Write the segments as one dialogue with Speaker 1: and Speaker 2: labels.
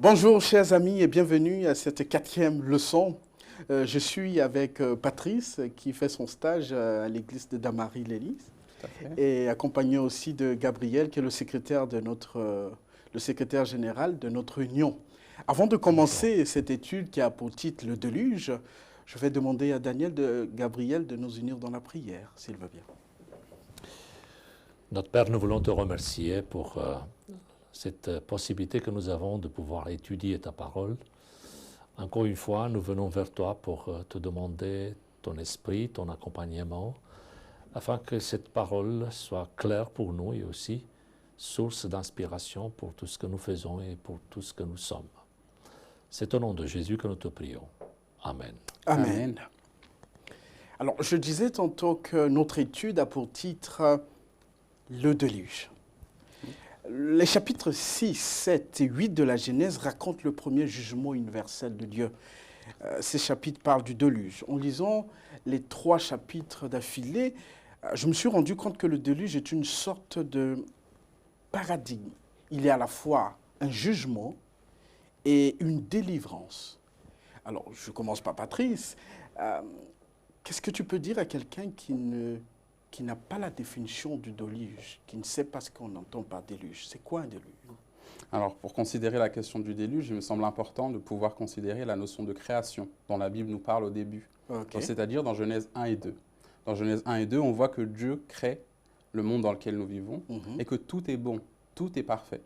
Speaker 1: Bonjour chers amis et bienvenue à cette quatrième leçon. Je suis avec Patrice qui fait son stage à l'église de Damary-Lélis
Speaker 2: Tout à fait.
Speaker 1: et accompagné aussi de Gabriel qui est le secrétaire, le secrétaire général de notre union. Avant de commencer cette étude qui a pour titre le déluge, je vais demander à Gabriel de nous unir dans la prière, s'il veut bien.
Speaker 3: Notre Père, nous voulons te remercier pour cette possibilité que nous avons de pouvoir étudier ta parole. Encore une fois, nous venons vers toi pour te demander ton esprit, ton accompagnement, afin que cette parole soit claire pour nous et aussi source d'inspiration pour tout ce que nous faisons et pour tout ce que nous sommes. C'est au nom de Jésus que nous te prions. Amen.
Speaker 1: Amen. Alors, je disais tantôt que notre étude a pour titre le déluge. Les chapitres 6, 7 et 8 de la Genèse racontent le premier jugement universel de Dieu. Ces chapitres parlent du déluge. En lisant les 3 chapitres d'affilée, je me suis rendu compte que le déluge est une sorte de paradigme. Il est à la fois un jugement et une délivrance. Alors, je commence par Patrice. Qu'est-ce que tu peux dire à quelqu'un qui n'a pas la définition du déluge, qui ne sait pas ce qu'on entend par déluge? C'est quoi un déluge?
Speaker 2: Alors, pour considérer la question du déluge, il me semble important de pouvoir considérer la notion de création dont la Bible nous parle au début,
Speaker 1: Okay.
Speaker 2: c'est-à-dire dans Genèse 1 et 2. Dans Genèse 1 et 2, on voit que Dieu crée le monde dans lequel nous vivons et que tout est bon, tout est parfait.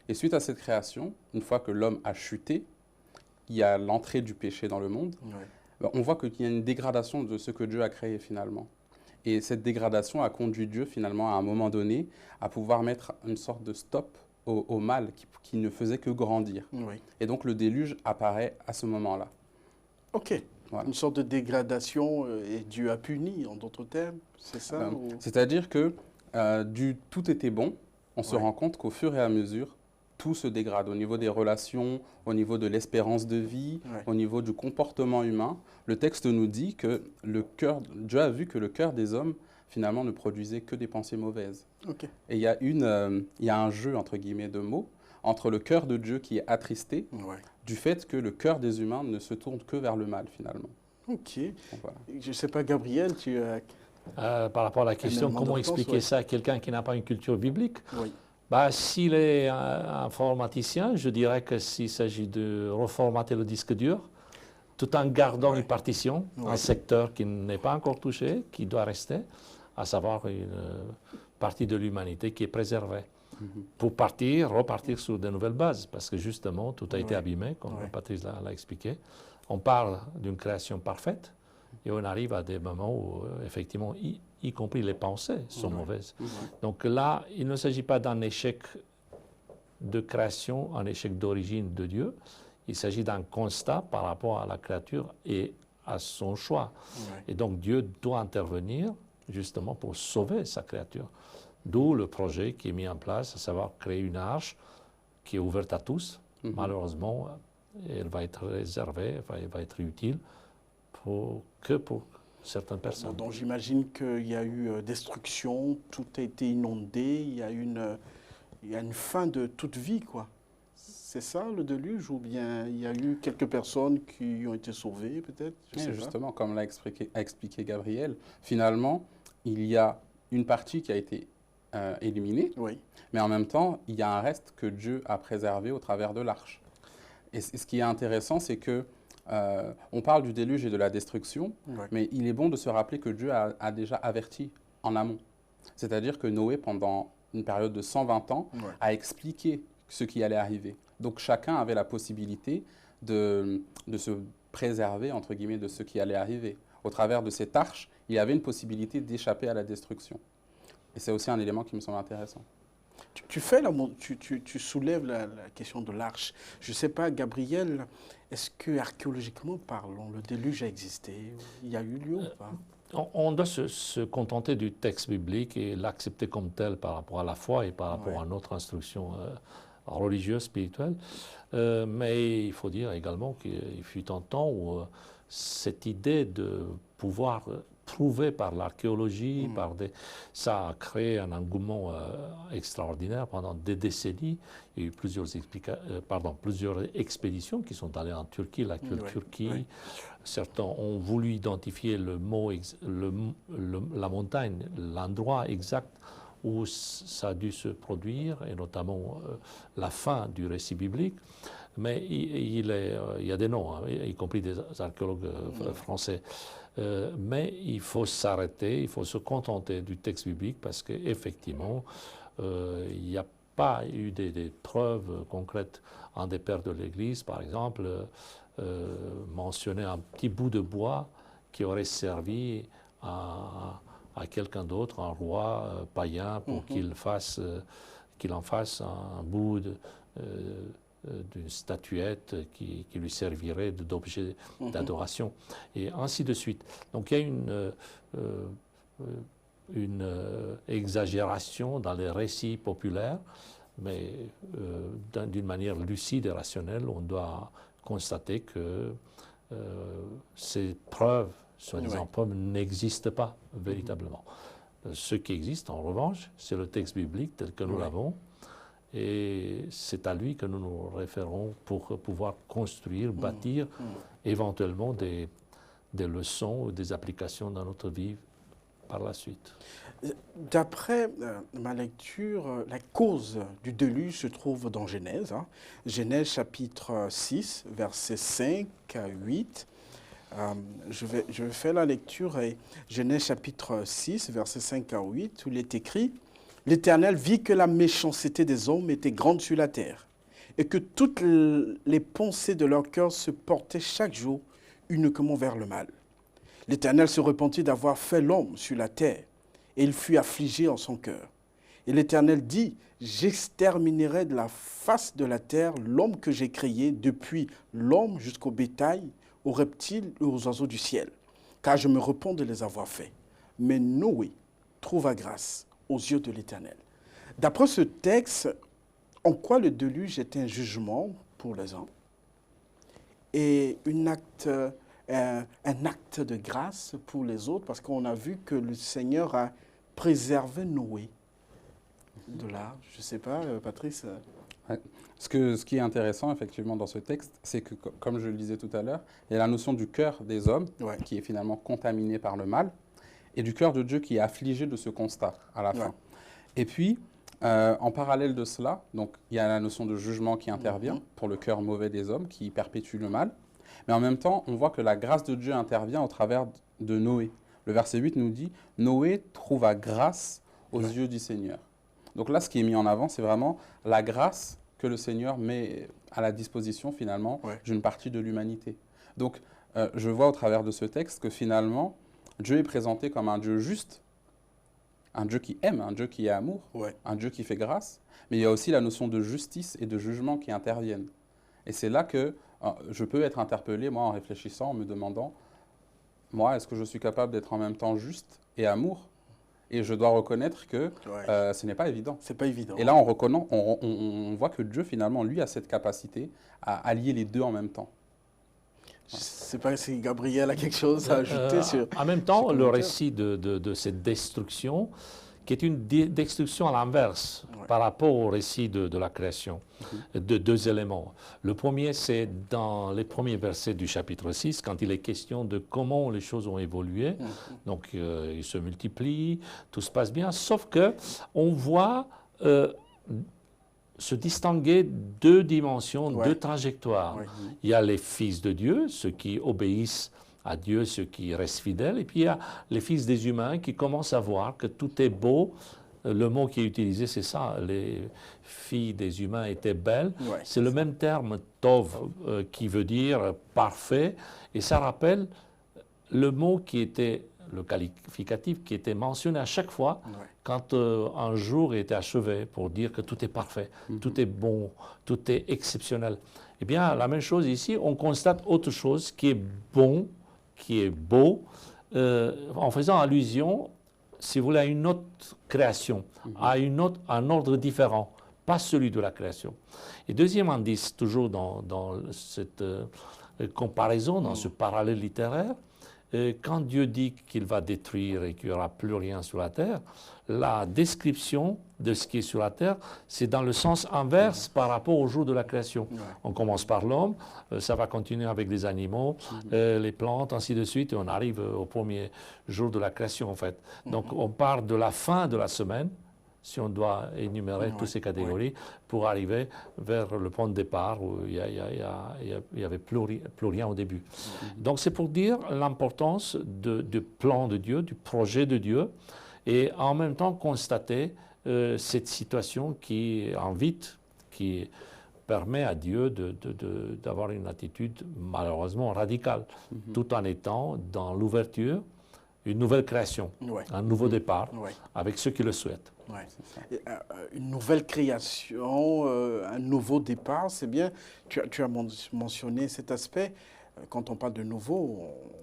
Speaker 2: Et suite à cette création, une fois que l'homme a chuté, il y a l'entrée du péché dans le monde, on voit qu'il y a une dégradation de ce que Dieu a créé finalement. Et cette dégradation a conduit Dieu finalement à un moment donné à pouvoir mettre une sorte de stop au mal qui ne faisait que grandir.
Speaker 1: Oui.
Speaker 2: Et donc le déluge apparaît à ce moment-là.
Speaker 1: Ok.
Speaker 2: Voilà.
Speaker 1: Une sorte de dégradation et Dieu a puni, en d'autres termes, c'est ça ou...
Speaker 2: C'est-à-dire que du tout était bon, on se rend compte qu'au fur et à mesure, tout se dégrade au niveau des relations, au niveau de l'espérance de vie, au niveau du comportement humain. Le texte nous dit que Dieu a vu que le cœur des hommes, finalement, ne produisait que des pensées mauvaises.
Speaker 1: Ok.
Speaker 2: Et il y a un jeu, entre guillemets, de mots entre le cœur de Dieu qui est attristé du fait que le cœur des humains ne se tourne que vers le mal, finalement.
Speaker 1: Ok.
Speaker 2: Donc, voilà.
Speaker 1: Je ne sais pas, Gabriel, tu as...
Speaker 3: Par rapport à la question,
Speaker 1: élément
Speaker 3: comment
Speaker 1: de réponse,
Speaker 3: expliquer ça à quelqu'un qui n'a pas une culture biblique?
Speaker 1: Oui.
Speaker 3: S'il est un informaticien, je dirais que s'il s'agit de reformater le disque dur, tout en gardant une partition, un secteur qui n'est pas encore touché, qui doit rester, à savoir une partie de l'humanité qui est préservée, pour repartir sur de nouvelles bases, parce que justement, tout a été abîmé, comme Patrice l'a expliqué. On parle d'une création parfaite, et on arrive à des moments où, effectivement, y compris les pensées sont mauvaises. Donc là, il ne s'agit pas d'un échec de création, un échec d'origine de Dieu. Il s'agit d'un constat par rapport à la créature et à son choix. Et donc Dieu doit intervenir justement pour sauver sa créature. D'où le projet qui est mis en place, à savoir créer une arche qui est ouverte à tous. Malheureusement, elle va être réservée, elle va être utile que pour certaines personnes.
Speaker 1: Donc j'imagine qu'il y a eu destruction, tout a été inondé, il y a une fin de toute vie, quoi. C'est ça le déluge, ou bien il y a eu quelques personnes qui ont été sauvées, peut-être?
Speaker 2: Justement, comme l'a expliqué Gabriel, finalement, il y a une partie qui a été éliminée, mais en même temps, il y a un reste que Dieu a préservé au travers de l'arche. Et ce qui est intéressant, c'est que on parle du déluge et de la destruction, mais il est bon de se rappeler que Dieu a déjà averti en amont. C'est-à-dire que Noé, pendant une période de 120 ans, a expliqué ce qui allait arriver. Donc chacun avait la possibilité de se préserver, entre guillemets, de ce qui allait arriver. Au travers de cette arche, il y avait une possibilité d'échapper à la destruction. Et c'est aussi un élément qui me semble intéressant.
Speaker 1: Tu soulèves la question de l'arche. Je ne sais pas, Gabriel, est-ce que archéologiquement parlant, le déluge a existé? Il y a eu lieu ou pas?
Speaker 3: On doit se contenter du texte biblique et l'accepter comme tel par rapport à la foi et par rapport à notre instruction religieuse, spirituelle. Mais il faut dire également qu'il fut un temps où cette idée de pouvoir prouvé par l'archéologie, ça a créé un engouement extraordinaire pendant des décennies. Il y a eu plusieurs expéditions qui sont allées en Turquie, l'actuelle Turquie. Certains ont voulu identifier le mot, la montagne, l'endroit exact où ça a dû se produire, et notamment la fin du récit biblique. Mais il y a des noms, hein, y compris des archéologues français. Mais il faut s'arrêter, il faut se contenter du texte biblique parce qu'effectivement, il n'y a pas eu des preuves concrètes. Un des pères de l'Église, par exemple, mentionnait un petit bout de bois qui aurait servi à quelqu'un d'autre, un roi païen, pour qu'il en fasse un bout d'une statuette qui lui servirait d'objet d'adoration, et ainsi de suite. Donc il y a une exagération dans les récits populaires, mais d'une manière lucide et rationnelle, on doit constater que ces preuves, soi-disant preuves, n'existent pas véritablement. Ce qui existe, en revanche, c'est le texte biblique tel que nous l'avons, et c'est à lui que nous nous référons pour pouvoir construire, bâtir éventuellement des leçons ou des applications dans notre vie par la suite.
Speaker 1: D'après ma lecture, la cause du déluge se trouve dans Genèse. Genèse chapitre 6, versets 5 à 8. Je vais faire la lecture. Genèse chapitre 6, versets 5 à 8, où il est écrit: L'Éternel vit que la méchanceté des hommes était grande sur la terre, et que toutes les pensées de leur cœur se portaient chaque jour uniquement vers le mal. L'Éternel se repentit d'avoir fait l'homme sur la terre, et il fut affligé en son cœur. Et l'Éternel dit: J'exterminerai de la face de la terre l'homme que j'ai créé, depuis l'homme jusqu'au bétail, aux reptiles et aux oiseaux du ciel, car je me repens de les avoir faits. Mais Noé trouva grâce aux yeux de l'Éternel. D'après ce texte, en quoi le déluge est un jugement pour les uns et un acte de grâce pour les autres, parce qu'on a vu que le Seigneur a préservé Noé de là. Je ne sais pas, Patrice.
Speaker 2: Ouais. Ce qui est intéressant, effectivement, dans ce texte, c'est que, comme je le disais tout à l'heure, il y a la notion du cœur des hommes, qui est finalement contaminé par le mal, et du cœur de Dieu qui est affligé de ce constat à la fin. Et puis, en parallèle de cela, donc, il y a la notion de jugement qui intervient pour le cœur mauvais des hommes qui perpétue le mal. Mais en même temps, on voit que la grâce de Dieu intervient au travers de Noé. Le verset 8 nous dit « Noé trouva grâce aux yeux du Seigneur ». Donc là, ce qui est mis en avant, c'est vraiment la grâce que le Seigneur met à la disposition, finalement, d'une partie de l'humanité. Donc, je vois au travers de ce texte que, finalement, Dieu est présenté comme un Dieu juste, un Dieu qui aime, un Dieu qui est amour, un Dieu qui fait grâce, mais il y a aussi la notion de justice et de jugement qui interviennent. Et c'est là que je peux être interpellé, moi, en réfléchissant, en me demandant, moi, est-ce que je suis capable d'être en même temps juste et amour ? Et je dois reconnaître que ce n'est pas évident.
Speaker 1: C'est pas évident.
Speaker 2: Et là, on voit que Dieu, finalement, lui, a cette capacité à allier les deux en même temps.
Speaker 1: Je ne sais pas si Gabriel a quelque chose à ajouter sur...
Speaker 3: En même temps, le récit de cette destruction, qui est une destruction à l'inverse par rapport au récit de la création, de deux éléments. Le premier, c'est dans les premiers versets du chapitre 6, quand il est question de comment les choses ont évolué. Donc, ils se multiplient, tout se passe bien, sauf qu'on voit se distinguer deux dimensions, deux trajectoires. Il y a les fils de Dieu, ceux qui obéissent à Dieu, ceux qui restent fidèles, et puis il y a les fils des humains qui commencent à voir que tout est beau. Le mot qui est utilisé, c'est ça, les filles des humains étaient belles. C'est le même terme, tov, qui veut dire parfait, et ça rappelle le mot qui était, le qualificatif qui était mentionné à chaque fois quand un jour était achevé, pour dire que tout est parfait, tout est bon, tout est exceptionnel. Eh bien, la même chose ici, on constate autre chose qui est bon, qui est beau, en faisant allusion, si vous voulez, à une autre création, à un ordre différent, pas celui de la création. Et deuxième indice, toujours dans cette comparaison, dans ce parallèle littéraire, quand Dieu dit qu'il va détruire et qu'il n'y aura plus rien sur la terre, la description de ce qui est sur la terre, c'est dans le sens inverse par rapport au jour de la création. On commence par l'homme, ça va continuer avec les animaux, les plantes, ainsi de suite, et on arrive au premier jour de la création en fait. Donc on part de la fin de la semaine, si on doit énumérer toutes ces catégories, pour arriver vers le point de départ où il n'y avait plus rien au début. Donc c'est pour dire l'importance du plan de Dieu, du projet de Dieu, et en même temps constater cette situation qui invite, qui permet à Dieu d'avoir une attitude malheureusement radicale, tout en étant dans l'ouverture, une nouvelle création, un nouveau départ, avec ceux qui le souhaitent.
Speaker 1: Une nouvelle création, un nouveau départ, c'est bien. Tu as mentionné cet aspect. Quand on parle de nouveau,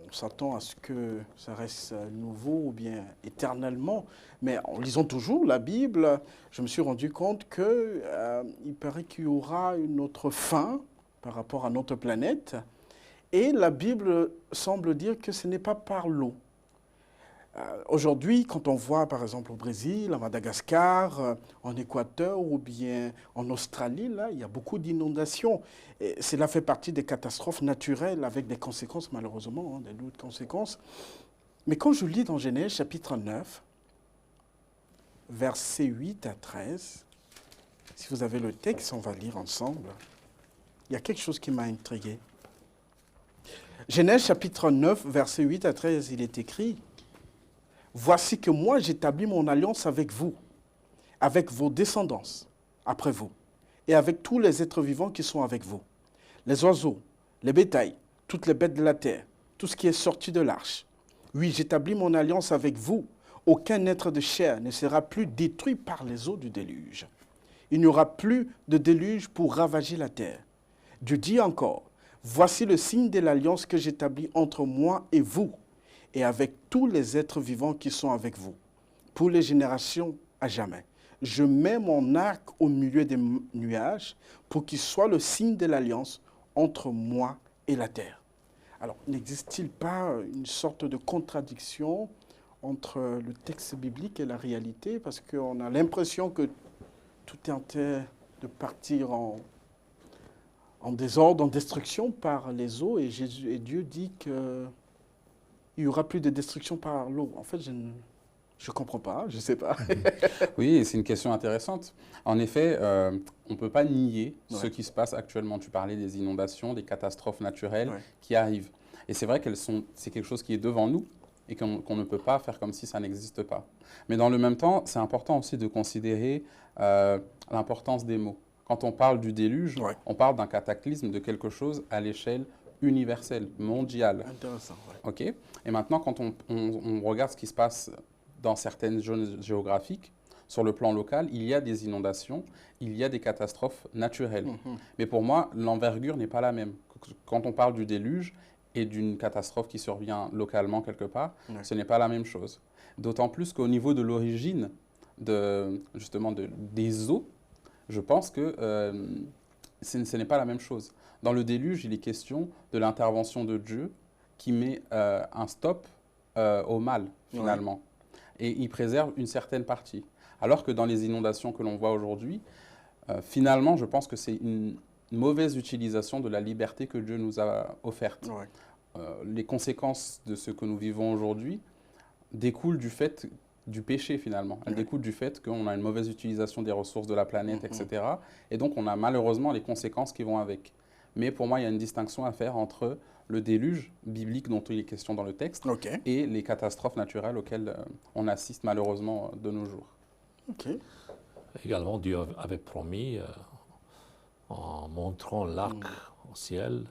Speaker 1: on s'attend à ce que ça reste nouveau ou bien éternellement. Mais en lisant toujours la Bible, je me suis rendu compte qu'il paraît qu'il y aura une autre fin par rapport à notre planète. Et la Bible semble dire que ce n'est pas par l'eau. Aujourd'hui, quand on voit par exemple au Brésil, à Madagascar, en Équateur ou bien en Australie, là, il y a beaucoup d'inondations. Et cela fait partie des catastrophes naturelles avec des conséquences malheureusement, des lourdes conséquences. Mais quand je lis dans Genèse chapitre 9, versets 8 à 13, si vous avez le texte, on va lire ensemble. Il y a quelque chose qui m'a intrigué. Genèse chapitre 9, versets 8 à 13, il est écrit: voici que moi j'établis mon alliance avec vous, avec vos descendants après vous, et avec tous les êtres vivants qui sont avec vous, les oiseaux, les bétails, toutes les bêtes de la terre, tout ce qui est sorti de l'arche. Oui, j'établis mon alliance avec vous. Aucun être de chair ne sera plus détruit par les eaux du déluge. Il n'y aura plus de déluge pour ravager la terre. Dieu dit encore: voici le signe de l'alliance que j'établis entre moi et vous, et avec tous les êtres vivants qui sont avec vous, pour les générations à jamais. Je mets mon arc au milieu des nuages pour qu'il soit le signe de l'alliance entre moi et la terre. Alors, n'existe-t-il pas une sorte de contradiction entre le texte biblique et la réalité? Parce qu'on a l'impression que tout est en train de partir en désordre, en destruction par les eaux, et Dieu dit que il n'y aura plus de destruction par l'eau. En fait, je ne comprends pas, je ne sais pas.
Speaker 2: Oui, c'est une question intéressante. En effet, on ne peut pas nier ce qui se passe actuellement. Tu parlais des inondations, des catastrophes naturelles qui arrivent. Et c'est vrai c'est quelque chose qui est devant nous et qu'on ne peut pas faire comme si ça n'existe pas. Mais dans le même temps, c'est important aussi de considérer l'importance des mots. Quand on parle du déluge, on parle d'un cataclysme, de quelque chose à l'échelle universelle, mondiale.
Speaker 1: Intéressant,
Speaker 2: OK. Et maintenant, quand on regarde ce qui se passe dans certaines zones géographiques, sur le plan local, il y a des inondations, il y a des catastrophes naturelles. Mais pour moi, l'envergure n'est pas la même. Quand on parle du déluge et d'une catastrophe qui survient localement quelque part, ce n'est pas la même chose. D'autant plus qu'au niveau de l'origine des eaux, je pense que ce n'est pas la même chose. Dans le déluge, il est question de l'intervention de Dieu qui met un stop au mal, finalement. Et il préserve une certaine partie. Alors que dans les inondations que l'on voit aujourd'hui, finalement, je pense que c'est une mauvaise utilisation de la liberté que Dieu nous a offerte. Les conséquences de ce que nous vivons aujourd'hui découlent du péché, finalement. Elles découlent du fait qu'on a une mauvaise utilisation des ressources de la planète, etc. Et donc, on a malheureusement les conséquences qui vont avec. Mais pour moi, il y a une distinction à faire entre le déluge biblique dont il est question dans le texte et les catastrophes naturelles auxquelles on assiste malheureusement de nos jours.
Speaker 3: Également, Dieu avait promis, en montrant l'arc au ciel,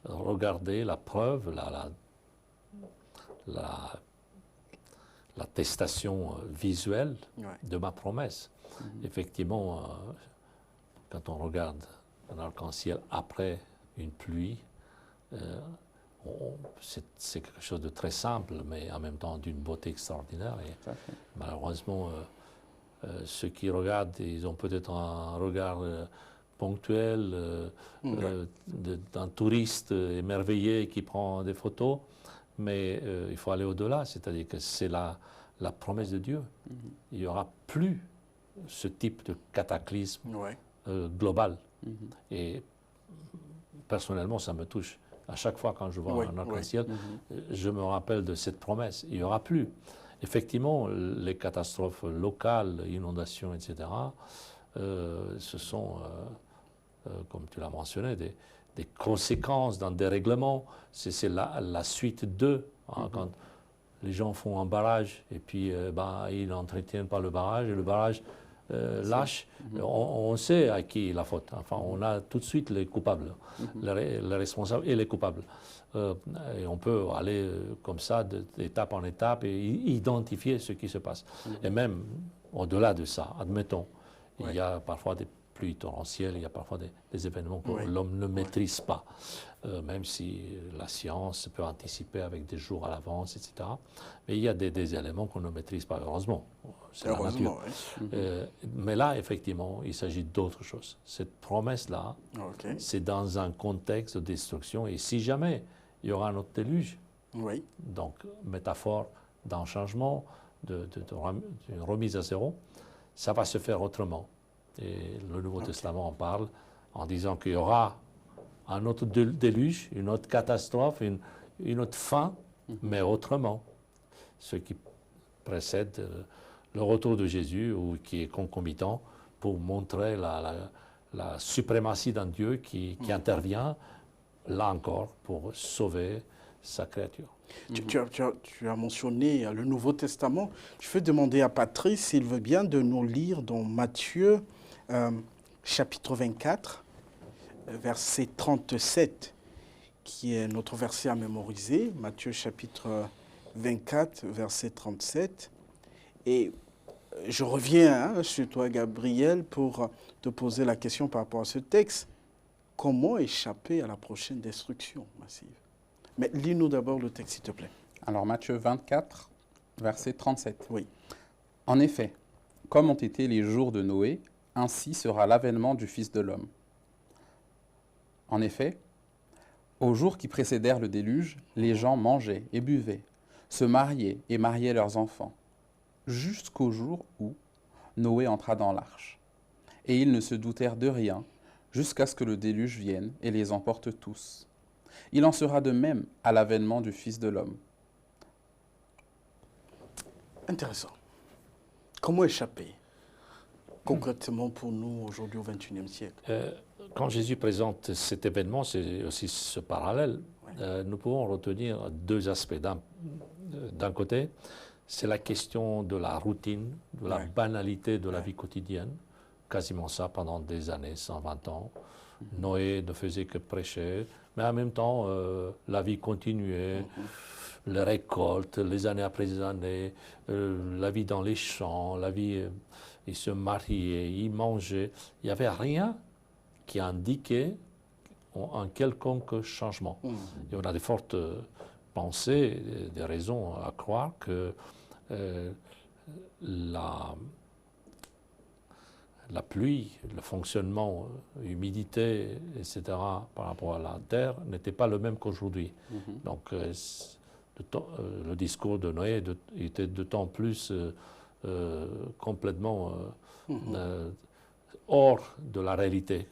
Speaker 3: regardez la preuve, l'attestation visuelle de ma promesse. Effectivement, quand on regarde un arc-en-ciel après une pluie, c'est quelque chose de très simple, mais en même temps d'une beauté extraordinaire. Et malheureusement, ceux qui regardent, ils ont peut-être un regard ponctuel d'un touriste émerveillé qui prend des photos, mais il faut aller au-delà, c'est-à-dire que c'est la promesse de Dieu. Il n'y aura plus ce type de cataclysme global. Et personnellement, ça me touche. À chaque fois quand je vois un arc-en-ciel, je me rappelle de cette promesse. Il n'y aura plus. Effectivement, les catastrophes locales, inondations, etc., ce sont, comme tu l'as mentionné, des conséquences d'un dérèglement. C'est la suite d'eux. Quand les gens font un barrage et puis ils n'entretiennent pas le barrage et le barrage lâche, on sait à qui la faute. Enfin, on a tout de suite les coupables, les responsables et les coupables. Et on peut aller comme ça, d'étape en étape, et identifier ce qui se passe. Et même au-delà de ça, admettons, il y a parfois des pluies torrentielles, il y a parfois des événements que l'homme ne maîtrise pas, même si la science peut anticiper avec des jours à l'avance, etc. Mais il y a des éléments qu'on ne maîtrise pas, heureusement. C'est la nature. Mais là, effectivement, il s'agit d'autre chose. Cette promesse-là, c'est dans un contexte de destruction. Et si jamais il y aura un autre déluge, donc métaphore d'un changement, d'une remise à zéro, ça va se faire autrement. Et le Nouveau Testament en parle en disant qu'il y aura un autre déluge, une autre catastrophe, une autre fin, mais autrement. Ce qui précède le retour de Jésus, ou qui est concomitant, pour montrer la suprématie d'un Dieu qui intervient, là encore, pour sauver sa créature.
Speaker 1: Tu as mentionné le Nouveau Testament. Je vais demander à Patrice s'il veut bien de nous lire dans Matthieu, chapitre 24, verset 37, qui est notre verset à mémoriser. Matthieu, chapitre 24, verset 37. Et je reviens sur toi, Gabriel, pour te poser la question par rapport à ce texte. Comment échapper à la prochaine destruction massive? Mais lis-nous d'abord le texte, s'il te plaît.
Speaker 2: Alors, Matthieu 24, verset 37.
Speaker 1: Oui.
Speaker 2: En effet, comme ont été les jours de Noé, ainsi sera l'avènement du Fils de l'homme. En effet, aux jours qui précédèrent le déluge, les gens mangeaient et buvaient, se mariaient et mariaient leurs enfants, jusqu'au jour où Noé entra dans l'arche. Et ils ne se doutèrent de rien, jusqu'à ce que le déluge vienne et les emporte tous. Il en sera de même à l'avènement du Fils de l'homme.
Speaker 1: Intéressant. Comment échapper concrètement pour nous aujourd'hui au XXIe siècle?
Speaker 3: Quand Jésus présente cet événement, c'est aussi ce parallèle. Nous pouvons retenir deux aspects. D'un côté, c'est la question de la routine, de la banalité de la vie quotidienne. Quasiment ça pendant des années, 120 ans. Noé ne faisait que prêcher, mais en même temps, la vie continuait, les récoltes, les années après les années, la vie dans les champs, la vie, ils se mariaient, ils mangeaient. Il n'y avait rien qui indiquait un quelconque changement. Et on a de fortes pensées, des raisons à croire que la pluie, le fonctionnement, humidité, etc., par rapport à la terre, n'était pas le même qu'aujourd'hui. Donc, le discours de Noé était d'autant plus complètement hors de la réalité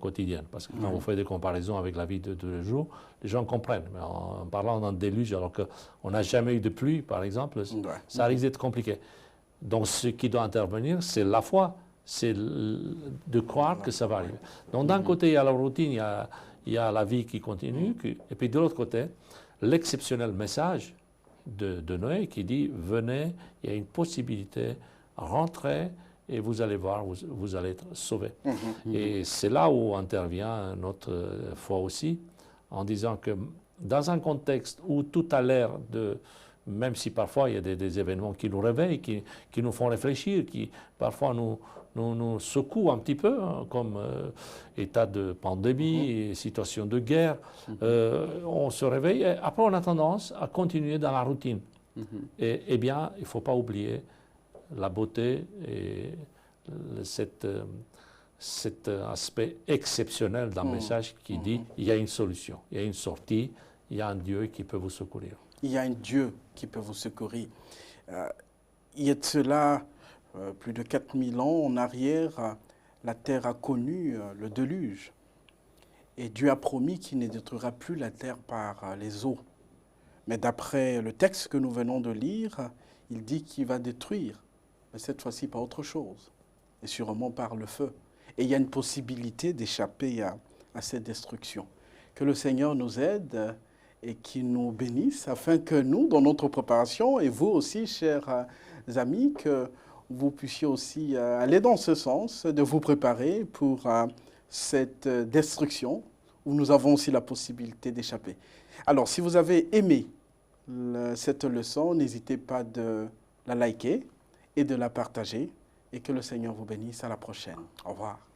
Speaker 3: quotidienne. Parce que quand on fait des comparaisons avec la vie de tous les jours, les gens comprennent. Mais en parlant d'un déluge, alors qu'on n'a jamais eu de pluie, par exemple, ça risque d'être compliqué. Donc, ce qui doit intervenir, c'est la foi. C'est de croire que ça va arriver. Donc d'un côté, il y a la routine, il y a la vie qui continue, et puis de l'autre côté, l'exceptionnel message de Noé qui dit « Venez, il y a une possibilité, rentrez, et vous allez voir, vous allez être sauvés. Et c'est là où intervient notre foi aussi, en disant que dans un contexte où tout a l'air de... Même si parfois il y a des événements qui nous réveillent, qui nous font réfléchir, qui parfois nous secouent un petit peu, comme état de pandémie, situation de guerre. On se réveille et après on a tendance à continuer dans la routine. Et eh bien, il ne faut pas oublier la beauté et cet aspect exceptionnel d'un message qui dit il y a une solution, il y a une sortie, il y a un Dieu qui peut vous secourir.
Speaker 1: Il y a un Dieu qui peut vous secourir. Il y a de cela plus de 4000 ans en arrière, la terre a connu le déluge. Et Dieu a promis qu'il ne détruira plus la terre par les eaux. Mais d'après le texte que nous venons de lire, il dit qu'il va détruire, mais cette fois-ci par autre chose, et sûrement par le feu. Et il y a une possibilité d'échapper à cette destruction. Que le Seigneur nous aide et qu'il nous bénisse, afin que nous, dans notre préparation, et vous aussi, chers amis, que vous puissiez aussi aller dans ce sens, de vous préparer pour cette destruction, où nous avons aussi la possibilité d'échapper. Alors, si vous avez aimé cette leçon, n'hésitez pas de la liker et de la partager, et que le Seigneur vous bénisse. À la prochaine. Au revoir.